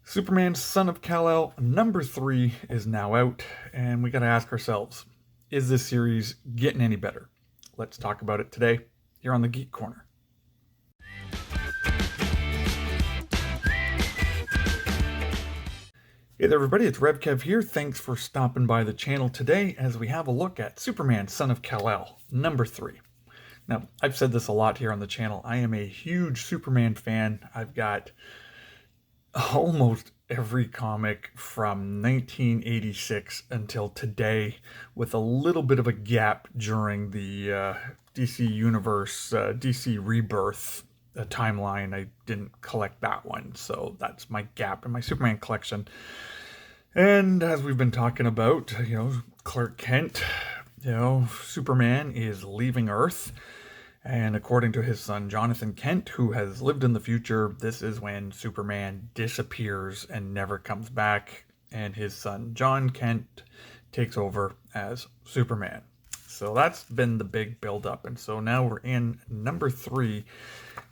Superman, Son of Kal-El, number 3 is now out, and we gotta ask ourselves, is this series getting any better? Let's talk about it today here on the Geek Corner. Hey there everybody, it's RevKev here. Thanks for stopping by the channel today as we have a look at Superman, Son of Kal-El, number 3. Now, I've said this a lot here on the channel. I am a huge Superman fan. I've got almost every comic from 1986 until today, with a little bit of a gap during the DC Universe, DC Rebirth timeline. I didn't collect that one, so that's my gap in my Superman collection. And as we've been talking about, Clark Kent, Superman is leaving Earth. And according to his son, Jonathan Kent, who has lived in the future, this is when Superman disappears and never comes back. And his son, John Kent, takes over as Superman. So that's been the big build-up. And so now we're in number 3.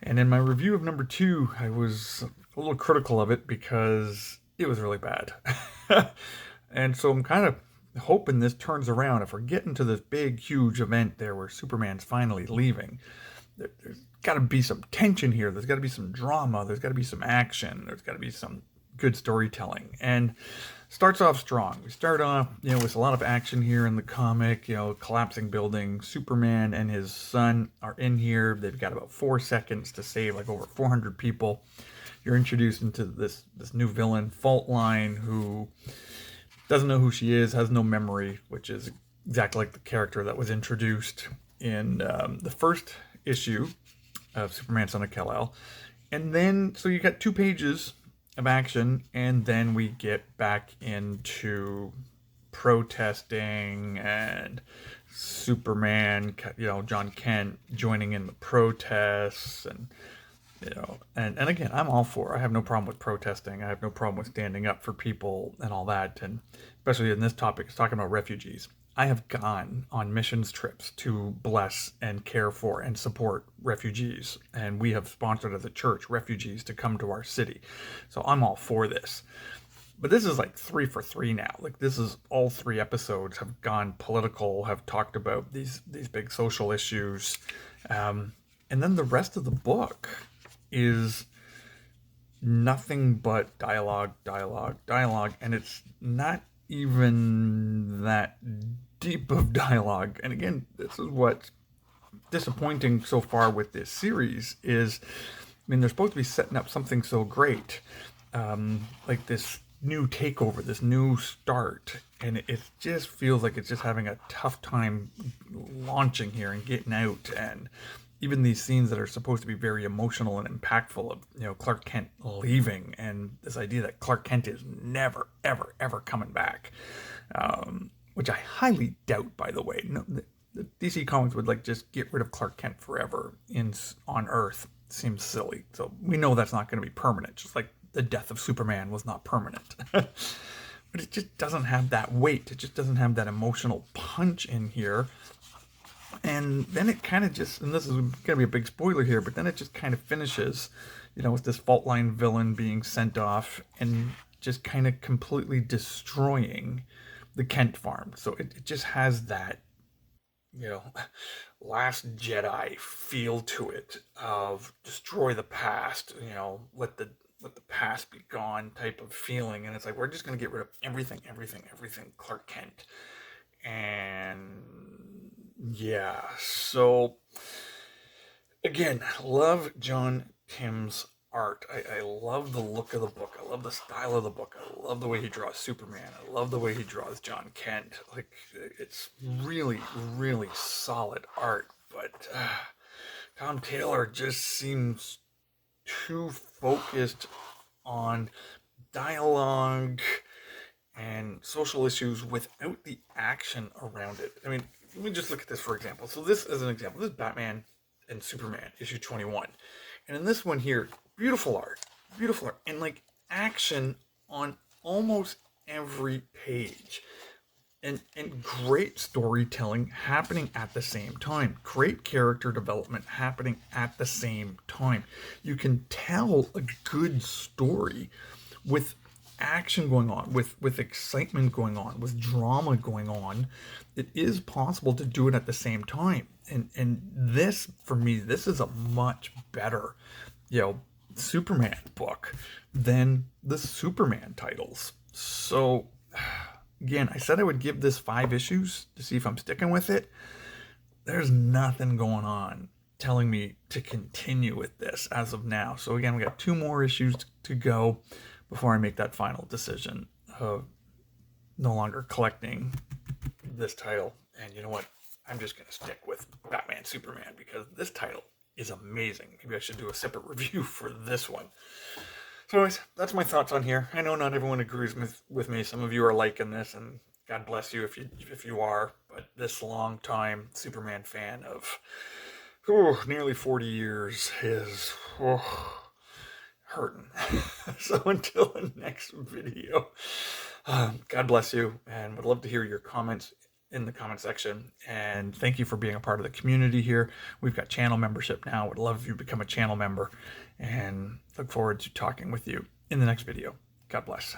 And in my review of number 2, I was a little critical of it because it was really bad. And so I'm kind of hoping this turns around. If we're getting to this big, huge event there where Superman's finally leaving, there's got to be some tension here. There's got to be some drama. There's got to be some action. There's got to be some good storytelling. And starts off strong. We start off, with a lot of action here in the comic, collapsing building. Superman and his son are in here. They've got about 4 seconds to save like over 400 people. You're introduced into this new villain, Fault Line, who doesn't know who she is, has no memory, which is exactly like the character that was introduced in the first issue of Superman, Son of Kal-El. And then, so you got 2 pages of action, and then we get back into protesting and Superman, John Kent joining in the protests, and and again, I'm all for it. I have no problem with protesting. I have no problem with standing up for people and all that. And especially in this topic, it's talking about refugees. I have gone on missions trips to bless and care for and support refugees. And we have sponsored as a church refugees to come to our city. So I'm all for this. But this is like 3 for 3 now. Like, this is all 3 episodes have gone political, have talked about these big social issues. And then the rest of the book is nothing but dialogue, and it's not even that deep of dialogue. And again, this is what's disappointing so far with this series is, they're supposed to be setting up something so great, like this new takeover, this new start, and it just feels like it's just having a tough time launching here and getting out. And even these scenes that are supposed to be very emotional and impactful of, Clark Kent leaving, and this idea that Clark Kent is never, ever, ever coming back, which I highly doubt, by the way. No, the DC Comics would just get rid of Clark Kent forever on Earth. Seems silly. So we know that's not going to be permanent, just like the death of Superman was not permanent. But it just doesn't have that weight. It just doesn't have that emotional punch in here. And then it kind of just, and this is going to be a big spoiler here, but then it just kind of finishes, with this Fault Line villain being sent off and just kind of completely destroying the Kent farm. So it just has that, Last Jedi feel to it of destroy the past, let the past be gone type of feeling. And it's like, we're just going to get rid of everything Clark Kent. And yeah, so again, love John Tim's art. I love the look of the book. I love the style of the book. I love the way he draws Superman. I love the way he draws John Kent. Like, it's really, really solid art. But Tom Taylor just seems too focused on dialogue and social issues without the action around it. Let me just look at this for example. So this is an example. This is Batman and Superman, issue 21. And in this one here, beautiful art, and action on almost every page. And great storytelling happening at the same time. Great character development happening at the same time. You can tell a good story with action going on, with excitement going on, with drama going on, it is possible to do it at the same time. And this, for me, this is a much better, Superman book than the Superman titles. So again, I said I would give this 5 issues to see if I'm sticking with it. There's nothing going on telling me to continue with this as of now. So again, we got 2 more issues to go before I make that final decision of no longer collecting this title. And you know what? I'm just going to stick with Batman Superman because this title is amazing. Maybe I should do a separate review for this one. So anyways, that's my thoughts on here. I know not everyone agrees with me. Some of you are liking this, and God bless you if you are. But this long time Superman fan of nearly 40 years is hurting. So until the next video, God bless you, and would love to hear your comments in the comment section. And thank you for being a part of the community here. We've got channel membership now. Would love if you become a channel member, and look forward to talking with you in the next video. God bless.